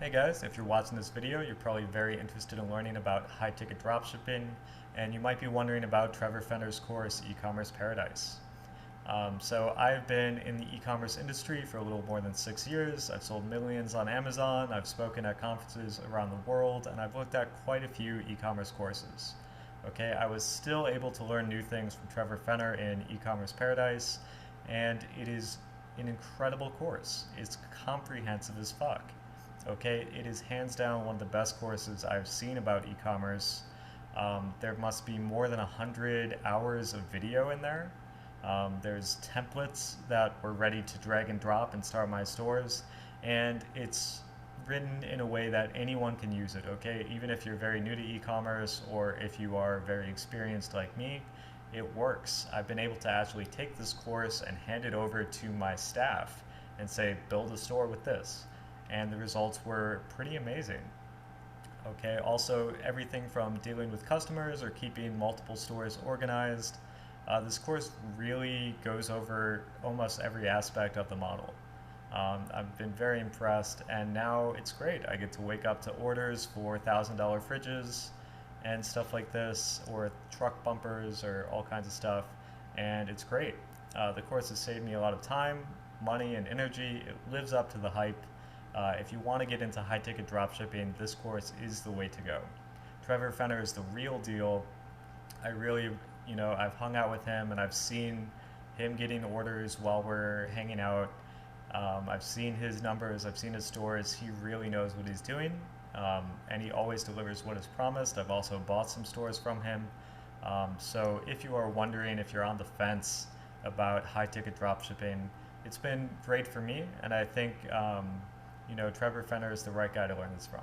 Hey guys, if you're watching this video, you're probably very interested in learning about high-ticket dropshipping, and you might be wondering about Trevor Fenner's course, E-commerce Paradise. So I've been in the e-commerce industry for a little more than 6 years. I've sold millions on Amazon, I've spoken at conferences around the world, and I've looked at quite a few e-commerce courses. Okay, I was still able to learn new things from Trevor Fenner in E-commerce Paradise, and it is an incredible course. It's comprehensive as fuck. Okay, it is hands down one of the best courses I've seen about e-commerce. There must be more than 100 hours of video in there. There's templates that were ready to drag and drop and start my stores, and it's written in a way that anyone can use it, okay? Even if you're very new to e-commerce or if you are very experienced like me, it works. I've been able to actually take this course and hand it over to my staff and say, build a store with this. And the results were pretty amazing. Okay, also everything from dealing with customers or keeping multiple stores organized. This course really goes over almost every aspect of the model. I've been very impressed, and now it's great. I get to wake up to orders for $1,000 fridges and stuff like this, or truck bumpers, or all kinds of stuff, and it's great. The course has saved me a lot of time, money, and energy. It lives up to the hype. If you want to get into high-ticket dropshipping, this course is the way to go. Trevor Fenner is the real deal. I really, I've hung out with him and I've seen him getting orders while we're hanging out. I've seen his numbers, I've seen his stores. He really knows what he's doing, and he always delivers what is promised. I've also bought some stores from him. So if you are wondering, if you're on the fence about high-ticket dropshipping, it's been great for me, and I think Trevor Fenner is the right guy to learn this from.